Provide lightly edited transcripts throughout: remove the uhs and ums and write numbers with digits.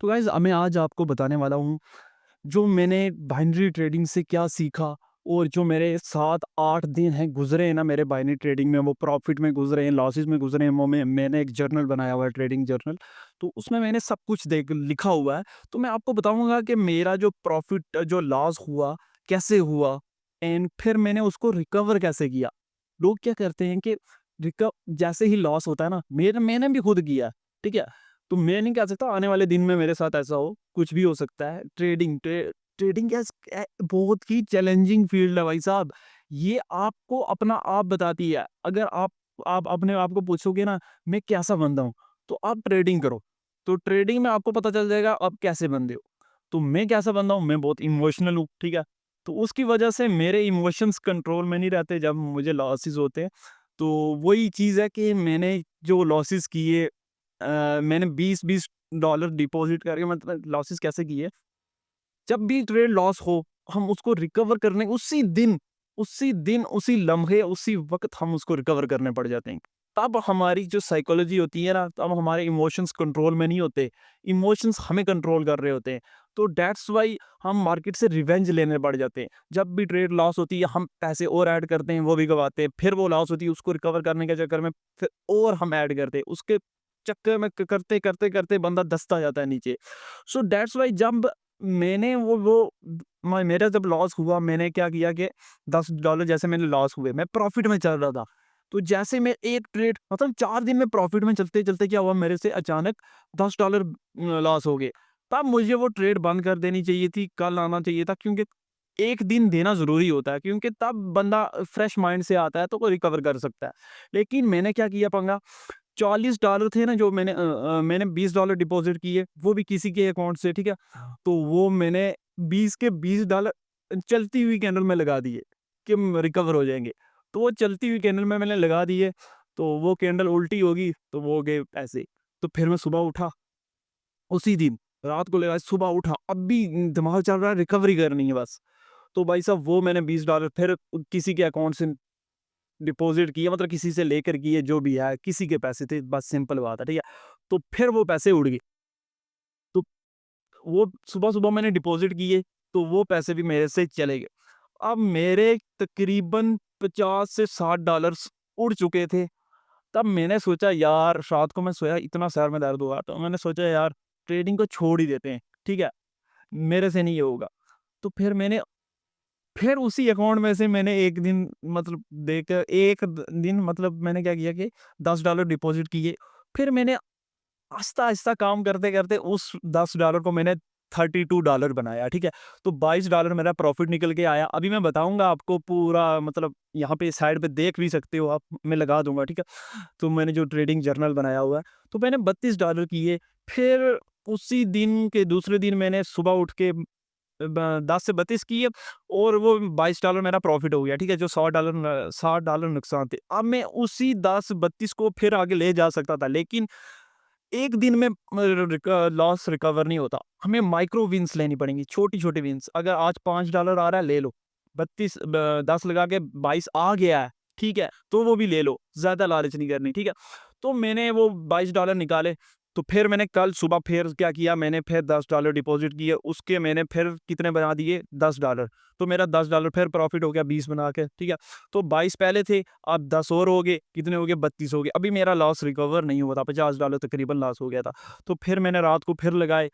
तो गाइज़ मैं आज आपको बताने वाला हूँ, जो मैंने बाइनरी ट्रेडिंग से क्या सीखा और जो मेरे 7-8 दिन हैं गुज़रे हैं ना मेरे बाइनरी ट्रेडिंग में, वो प्रॉफ़िट में गुज़रे हैं, लॉसेस में गुज़रे हैं, वो मैंने एक जर्नल बनाया हुआ है, ट्रेडिंग जर्नल। तो उसमें मैंने सब कुछ देख लिखा हुआ है। तो मैं आपको बताऊँगा कि मेरा जो प्रॉफ़िट जो लॉस हुआ, कैसे हुआ एंड फिर मैंने उसको रिकवर कैसे किया। लोग क्या करते हैं कि जैसे ही लॉस होता है ना, मैंने भी खुद किया, ठीक है? तो मैं नहीं कह सकता आने वाले दिन में मेरे साथ ऐसा हो, कुछ भी हो सकता है। ट्रेडिंग बहुत ही चैलेंजिंग फ़ील्ड है भाई साहब। ये आपको अपना आप बताती है। अगर आप अपने आप को पूछोगे ना, मैं कैसा बंदा हूँ? तो आप ट्रेडिंग करो। तो ट्रेडिंग में आपको पता चल जाएगा आप कैसे बंदे हो। तो मैं कैसा बंदा हूँ? मैं बहुत इमोशनल हूँ, ठीक है? तो उसकी वजह से मेरे इमोशंस कंट्रोल में नहीं रहते जब मुझे लॉसेस होते हैं। तो वही चीज़ है कि मैंने जो लॉसेस किए मैंने $20-20 डिपॉज़िट करके मतलब लॉसेस कैसे किए, जब भी ट्रेड लॉस हो, हम उसको रिकवर करने उसी दिन, उसी लम्हे, उसी वक़्त हम उसको रिकवर करने पड़ जाते हैं। तब हमारी जो साइकोलॉजी होती है ना, तब हमारे इमोशंस कंट्रोल में नहीं होते, इमोशंस हमें कंट्रोल कर रहे होते हैं। तो दैट्स व्हाई हम मार्केट से रिवेंज लेने पड़ जाते हैं। जब भी ट्रेड लॉस होती है, हम पैसे और ऐड करते हैं, वो भी गँवाते हैं। फिर वो लॉस होती है, उसको रिकवर करने के चक्कर में फिर और हम ऐड करते हैं। उसके चक्कर में करते बंदा धँसता जाता है नीचे। सो दैट्स व्हाई जब मैंने वो म मेरा जब लॉस हुआ मैंने क्या किया कि $10 जैसे मेरे लॉस हुए, मैं प्रॉफ़िट में चल रहा था। तो जैसे मैं एक ट्रेड मतलब 4 दिन में प्रॉफ़िट में चलते-चलते क्या हुआ मेरे से अचानक $10 लॉस हो गए। तब मुझे वो ट्रेड बंद कर देनी चाहिए थी, कल आना चाहिए था क्योंकि 1 दिन देना ज़रूरी होता है क्योंकि तब बंदा फ्रेश माइंड से आता है तो वो रिकवर कर सकता है। लेकिन मैंने क्या किया पंगा $40 थे ना जो मैंने $20 डिपॉज़िट किए, वो भी किसी के अकाउंट से, ठीक है? तो वो मैंने 20 के $20 चलती हुई कैंडल में लगा दिए कि रिकवर हो जाएँगे। तो वो चलती हुई कैंडल में मैंने लगा दिए, तो वो कैंडल उल्टी होगी, तो वो गए पैसे। तो फिर मैं सुबह उठा, उसी दिन रात को लगाया, सुबह उठा, अब भी दिमाग चल रहा है रिकवरी करनी है बस। तो भाई साहब वो मैंने $20 फिर किसी के अकाउंट से डिपॉज़िट किए मतलब किसी से लेकर किए जो भी है, किसी के पैसे थे बस सिंपल बात है, ठीक है? तो फिर वो पैसे उड़ गए। तो वो सुबह-सुबह मैंने डिपॉज़िट किए, तो वो पैसे भी मेरे से चले गए। अब मेरे तकरीबन 50 से $60 उड़ चुके थे। तब मैंने सोचा यार रात को मैं सोया इतना सर में दर्द हुआ, तो मैंने सोचा यार ट्रेडिंग को छोड़ ही देते हैं, ठीक है? मेरे से नहीं ये होगा। तो फिर उसी अकाउंट में से मैंने एक दिन मतलब देकर एक द दिन मतलब मैंने क्या किया कि $10 डिपॉज़िट किए। फिर मैंने आहिस्ता-आहिस्ता काम करते-करते उस $10 को मैंने $32 बनाया, ठीक है? तो $22 मेरा प्रॉफ़िट निकल के आया। अभी मैं बताऊँगा आपको पूरा मतलब यहाँ पे साइड पे देख भी सकते हो आप, मैं लगा दूँगा, ठीक है? तो मैंने जो ट्रेडिंग जर्नल बनाया हुआ है, तो मैंने $32 किए। फिर उसी दिन के दूसरे दिन मैंने सुबह उठ के 10 से 32 किए और वो $22 मेरा प्रॉफ़िट हो गया, ठीक है? जो $60 नुकसान थे। अब मैं उसी 10-32 को फिर आगे ले जा सकता था, लेकिन एक दिन में लॉस रिकवर नहीं होता। हमें माइक्रो विन्स लेनी पड़ेंगी, छोटी-छोटी विन्स। अगर आज $5 आ रहा है, ले लो। 10 लगा के 22 आ गया है, ठीक है? तो वो भी ले लो, ज़्यादा लालच नहीं करनी, ठीक है? तो मैंने वो $22 निकाले, तो फिर मैंने कल सुबह फिर क्या किया, मैंने फिर $10 डिपॉज़िट किए, उसके मैंने फिर कितने बना दिए, $10। तो मेरा $10 फिर प्रॉफ़िट हो गया 20 बना के, ठीक है? तो 22 पहले थे, अब 10 और हो गए, कितने हो गए 32 हो गए। अभी मेरा लॉस रिकवर नहीं हुआ था, $50 तकरीबन लॉस हो गया था। तो फिर मैंने रात को फिर लगाए,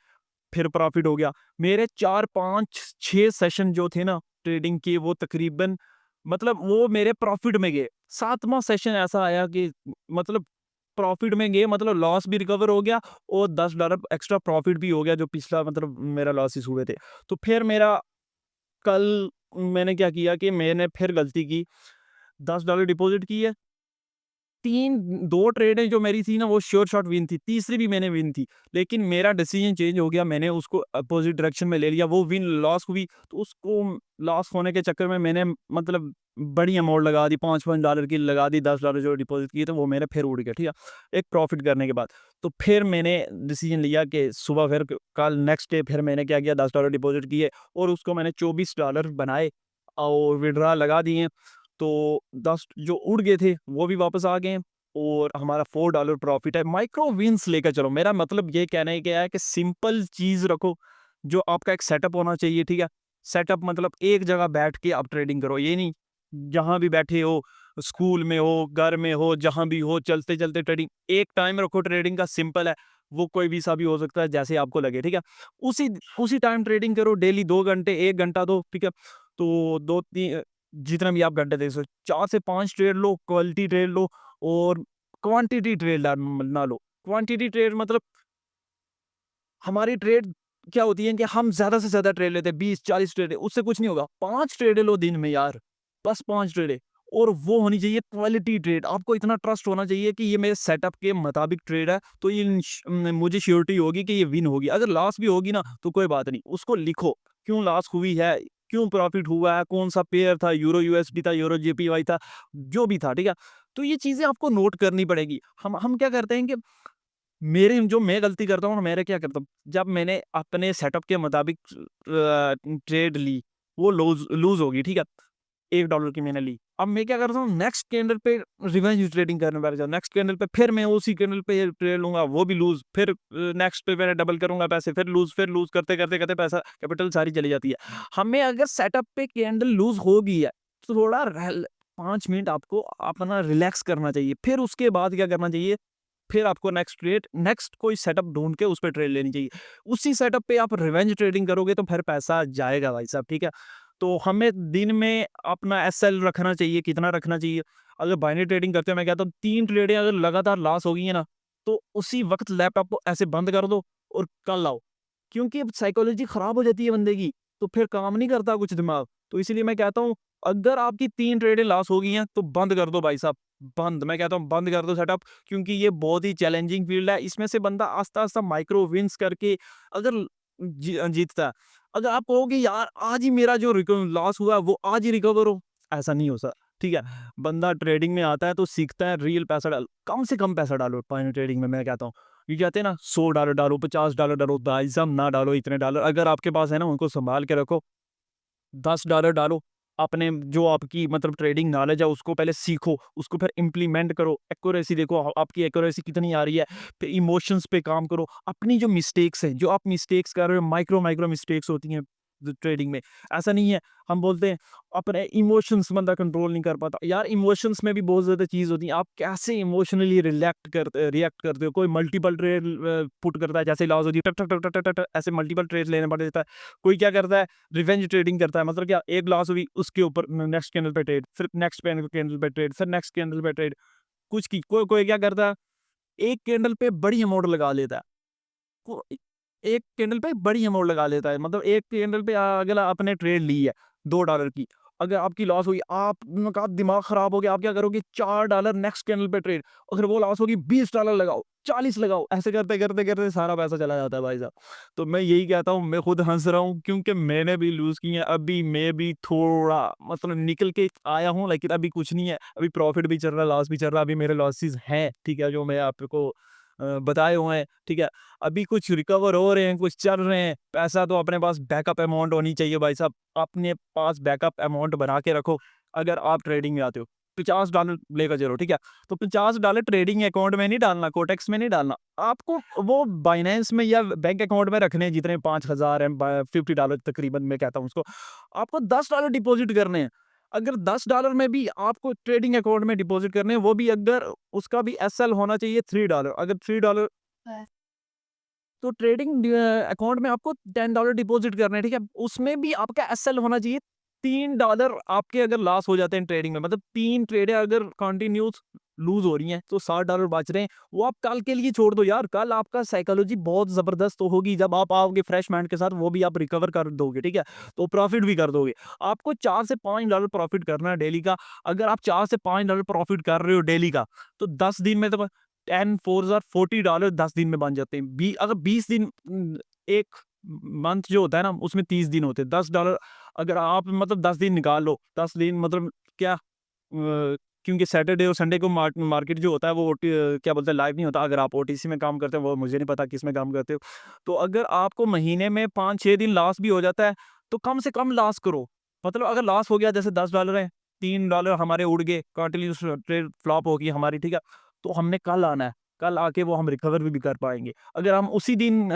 फिर प्रॉफ़िट हो गया। मेरे 4, 5, 6 सेशन जो थे ना ट्रेडिंग के वो तकरीबन मतलब वो मेरे प्रॉफ़िट में गए। 7वाँ सेशन ऐसा आया कि मतलब प्रॉफ़िट में गए मतलब लॉस भी रिकवर हो गया और $10 एक्स्ट्रा प्रॉफ़िट भी हो गया जो पिछला मतलब मेरा लॉसेस हुए थे। तो फिर मेरा कल मैंने क्या किया कि मैंने फिर गलती की, $10 डिपॉज़िट किए 3 2 ट्रेडें जो मेरी थी ना वो श्योर शॉट विन थी, तीसरी भी मैंने विन थी। लेकिन मेरा डिसीजन चेंज हो गया, मैंने उसको अपोज़िट डायरेक्शन में ले लिया, वो विन लॉस हुई, तो उसको लॉस होने के चक्कर में मैंने मतलब बड़ी अमाउंट लगा दी, $5-5 डॉलर की लगा दी, $10 जो डिपॉज़िट किए थे वो मेरे फिर उड़ गए, ठीक है? एक प्रॉफ़िट करने के बाद। तो फिर मैंने डिसीजन लिया कि सुबह फिर क कल नेक्स्ट डे फिर मैंने क्या किया $10 डिपॉज़िट किए और उसको मैंने $24 बनाए और विथड्रॉ लगा दिए। तो 10 जो उड़ गए थे, वो भी वापस आ गए हैं और हमारा $4 प्रॉफिट है। माइक्रो विन्स लेकर चलो। मेरा मतलब ये कहना है क्या है कि सिंपल चीज़ रखो, जो आपका एक सेटअप होना चाहिए, ठीक है? सेटअप मतलब एक जगह बैठ के आप ट्रेडिंग करो, ये नहीं जहाँ भी बैठे हो, स्कूल में हो, घर में हो, जहाँ भी हो, चलते-चलते ट्रेडिंग। एक टाइम रखो ट्रेडिंग का, सिंपल है, वो कोई भी सा भी हो सकता है, जैसे आपको लगे, ठीक है? उसी उसी टाइम ट्रेडिंग करो, डेली 2 घंटे, 1 घंटा दो, ठीक है? तो 2-3 जितना भी आप घंटे दे सकते हो, 4 से 5 ट्रेड लो, क्वालिटी ट्रेड लो और क्वांटिटी ट्रेड ना लो। क्वांटिटी ट्रेड मतलब हमारी ट्रेड क्या होती है कि हम ज़्यादा से ज़्यादा ट्रेड लेते हैं, 20-40 ट्रेडें, उससे कुछ नहीं होगा। 5 ट्रेडें लो दिन में यार, बस 5 ट्रेडें, और वो होनी चाहिए क्वालिटी ट्रेड। आपको इतना ट्रस्ट होना चाहिए कि ये मेरे सेटअप के मुताबिक ट्रेड है, तो ये मुझे श्योरिटी होगी कि ये विन होगी। अगर लॉस भी होगी ना, तो कोई बात नहीं, उसको लिखो, क्यों लॉस हुई है, क्यों प्रॉफिट हुआ है, कौन-सा पेयर था, यूरो यूएसडी था, यूरो जेपीवाई था, जो भी था, ठीक है? तो ये चीज़ें आपको नोट करनी पड़ेगी। हम क्या करते हैं कि मेरे जो मैं गलती करता हूँ, मेरे क्या करता हूँ, जब मैंने अपने सेटअप के मुताबिक ट्रेड ली, वो लूज़ हो गई, ठीक है? $1 की मैंने ली। अब मैं क्या करता हूँ, नेक्स्ट कैंडल पे रिवेंज ट्रेडिंग करने बैठ जाऊँ। नेक्स्ट कैंडल पे फिर मैं उसी कैंडल पे ट्रेड लूँगा, वो भी लूज़, फिर नेक्स्ट पे मैंने डबल करूँगा पैसे, फिर लूज़ करते-करते पैसा कैपिटल सारी चली जाती है। हमें अगर सेटअप पे कैंडल लूज़ हो गई है, तो थोड़ा 5 मिनट आपको अपना रिलैक्स करना चाहिए। फिर उसके बाद क्या करना चाहिए, फिर आपको नेक्स्ट कोई सेटअप ढूँढ के उस पे ट्रेड लेनी चाहिए। उसी सेटअप पे आप रिवेंज ट्रेडिंग करोगे तो फिर पैसा जाएगा भाई साहब, ठीक है? तो हमें दिन में अपना एसएल रखना चाहिए, कितना रखना चाहिए? अगर बाइनरी ट्रेडिंग करते हो, मैं कहता हूँ 3 ट्रेडें अगर लगातार लॉस हो गई है ना, तो उसी वक़्त लैपटॉप को ऐसे बंद कर दो और कल आओ। क्योंकि अब साइकोलॉजी खराब हो जाती है बंदे की, तो फिर काम नहीं करता कुछ दिमाग। तो इसीलिए मैं कहता हूँ, अगर आपकी 3 ट्रेडें लॉस हो गई हैं, तो बंद कर दो भाई साहब, बंद। मैं कहता हूँ बंद कर दो सेटअप, क्योंकि ये बहुत ही चैलेंजिंग फील्ड है। इसमें से बंदा आस्ता-आस्ता माइक्रो विन्स करके अगर जीतता है। अगर आप कहोगे यार आज ही मेरा जो लॉस हुआ है वो आज ही रिकवर हो, ऐसा नहीं हो सकता, ठीक है? बंदा ट्रेडिंग में आता है तो सीखता है, रियल पैसा डाल, कम से कम पैसा डालो बाइनरी ट्रेडिंग में, मैं कहता हूँ। ये कहते हैं ना, $100 डालो, $50 डालो, भाई साहब ना डालो इतने डॉलर। अगर आपके पास है ना, उनको सँभाल के रखो। $10 डालो, अपने जो आपकी मतलब ट्रेडिंग नॉलेज है उसको पहले सीखो, उसको फिर इम्प्लीमेंट करो, एक्यूरेसी देखो आपकी एक्यूरेसी कितनी आ रही है, फिर इमोशंस पे काम करो। अपनी जो मिस्टेक्स हैं, जो आप मिस्टेक्स कर रहे हो, माइक्रो मिस्टेक्स होती हैं ट्रेडिंग में, ऐसा नहीं है। हम बोलते हैं अपने इमोशंस बंदा कंट्रोल नहीं कर पाता। यार इमोशंस में भी बहुत ज़्यादा चीज़ होती है, आप कैसे इमोशनली रिएक्ट करते हो। कोई मल्टीपल ट्रेड पुट करता है, जैसे लॉस होती है, टक टक टक टक टक टक, ऐसे मल्टीपल ट्रेड लेने पड़ जाता है। कोई क्या करता है, रिवेंज ट्रेडिंग करता है, मतलब क्या, एक लॉस हुई उसके ऊपर नेक्स्ट कैंडल पे ट्रेड, फिर नेक्स्ट कैंडल पे ट्रेड, फिर नेक्स्ट कैंडल पे ट्रेड। कुछ की कोई कोई क्या करता है, एक कैंडल पे बड़ी अमाउंट लगा लेता है। को एक कैंडल पे बड़ी अमाउंट लगा लेता है, मतलब एक कैंडल पे अगर आपने ट्रेड ली है $2 की, अगर आपकी लॉस हुई, आपका दिमाग खराब हो गया, आप क्या करोगे, $4 नेक्स्ट कैंडल पे ट्रेड, अगर वो लॉस होगी $20 लगाओ, 40 लगाओ, ऐसे करते करते करते सारा पैसा चला जाता है भाई साहब। तो मैं यही कहता हूँ, मैं खुद हंस रहा हूँ क्योंकि मैंने भी लूज की है, अभी मैं भी थोड़ा मतलब निकल के आया हूँ, लेकिन अभी कुछ नहीं है, अभी प्रॉफिट भी चल रहा है, लॉस भी चल रहा है, अभी मेरे लॉसेस हैं, ठीक है, जो मैं आपको बताए हुए हैं, ठीक है। अभी कुछ रिकवर हो रहे हैं, कुछ चल रहे हैं। पैसा तो अपने पास बैकअप अमाउंट होनी चाहिए भाई साहब। अपने पास बैकअप अमाउंट बना के रखो, अगर आप ट्रेडिंग में आते हो। $50 लेकर चलो, ठीक है? तो $50 ट्रेडिंग अकाउंट में नहीं डालना, कोटेक्स में नहीं डालना। आपको वो बाइनेंस में या बैंक अकाउंट में रखने हैं, जितने 5,000 हैं, $50 तकरीबन मैं कहता हूँ उसको। आपको $10 डिपॉज़िट करने हैं। अगर $10 में भी आपको ट्रेडिंग अकाउंट में डिपॉज़िट करने हैं, वो भी अगर उसका भी एसएल होना चाहिए $3। अगर $3 तो ट्रेडिंग अकाउंट में आपको $10 डिपॉजिट करने हैं, ठीक है? उसमें भी आपका एसएल होना चाहिए $3। आपके अगर लॉस हो जाते हैं ट्रेडिंग में, मतलब 3 ट्रेडें अगर कंटिन्यूअस लूज़ हो रही हैं, तो $60 बच रहे हैं, वो आप कल के लिए छोड़ दो यार। कल आपका साइकोलॉजी बहुत ज़बरदस्त होगी, जब आप आओगे फ्रेश माइंड के साथ, वो भी आप रिकवर कर दोगे, ठीक है? तो प्रॉफिट भी कर दोगे। आपको $4 से $5 प्रॉफिट करना है डेली का। अगर आप $4 से $5 प्रॉफिट कर रहे हो डेली का, तो 10 दिन में तो 10 4 ज़ार $40 10 दिन में बन जाते हैं। अगर 20 दिन, 1 मंथ जो होता है ना, उसमें 30 दिन होते हैं। $10 अगर आप मतलब 10 दिन निकाल लो, 10 दिन मतलब क्या, क्योंकि सैटरडे और संडे को मार्केट जो होता है वो क्या बोलते हैं, लाइव नहीं होता। अगर आप ओटीसी में काम करते हो, वो मुझे नहीं पता किस में काम करते हो। तो अगर आपको महीने में 5-6 दिन लॉस भी हो जाता है, तो कम से कम लॉस करो। मतलब अगर लॉस हो गया, जैसे $10 है, $3 हमारे उड़ गए, कंटिन्यूअस ट्रेड फ्लॉप होगी हमारी, ठीक है? तो हमने कल आना है, कल आके वो हम रिकवर भी कर पाएँगे। अगर हम उसी दिन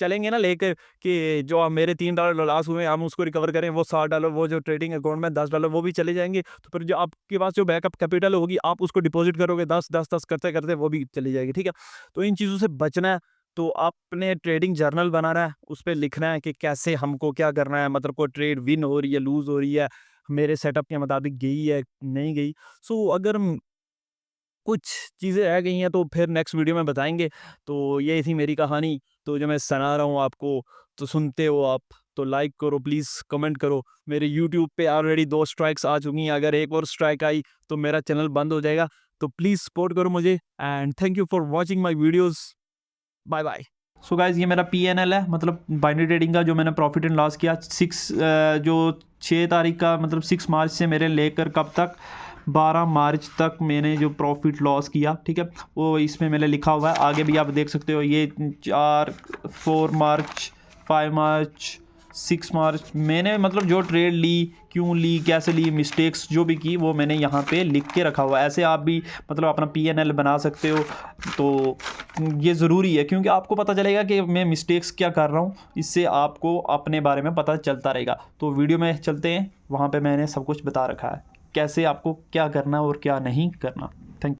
चलेंगे ना लेकर कि जो मेरे $3 लॉस हुए हम उसको रिकवर करें, वो $60 वो जो ट्रेडिंग अकाउंट में $10 वो भी चले जाएँगे, तो फिर जो आपके पास जो बैकअप कैपिटल होगी आप उसको डिपॉज़िट करोगे 10, 10, 10 करते-करते वो भी चली जाएगी, ठीक है? तो इन चीज़ों से बचना है, तो आपने ट्रेडिंग जर्नल बनाना है, उसपे लिखना है कि कैसे हमको क्या करना है, मतलब कोई ट्रेड विन हो रही है, लूज़ हो रही है, मेरे सेटअप के मुताबिक गई है, नहीं गई। सो अगर कुछ चीज़ें रह गई हैं तो फिर नेक्स्ट वीडियो में बताएँगे। तो ये थी मेरी कहानी, तो जो मैं सुना रहा हूँ आपको, तो सुनते हो आप, तो लाइक करो प्लीज़, कमेंट करो। मेरे यूट्यूब पे ऑलरेडी 2 स्ट्राइक्स आ चुकी हैं, अगर एक और स्ट्राइक आई तो मेरा चैनल बंद हो जाएगा। तो प्लीज़ सपोर्ट करो मुझे and thank you for watching my videos. Bye bye. So guys ये मेरा पीएनएल है, मतलब बाइनरी ट्रेडिंग का जो मैंने प्रॉफिट एंड लॉस किया 6 तारीख का, मतलब 6 मार्च से मेरे लेकर कब तक 12 मार्च तक मैंने जो प्रॉफिट लॉस किया, ठीक है, वो इसमें मैंने लिखा हुआ है। आगे भी आप देख सकते हो, ये 4 मार्च 5 मार्च 6 मार्च मैंने मतलब जो ट्रेड ली, क्यों ली, कैसे ली, मिस्टेक्स जो भी की वो मैंने यहाँ पे लिख के रखा हुआ है। ऐसे आप भी मतलब अपना पीएनएल बना सकते हो। तो ये ज़रूरी है क्योंकि आपको पता चलेगा कि मैं मिस्टेक्स क्या कर रहा हूँ, इससे आपको अपने बारे में पता चलता रहेगा। तो वीडियो में चलते हैं, वहाँ पे मैंने सब कुछ बता रखा है कैसे आपको क्या करना और क्या नहीं करना। थैंक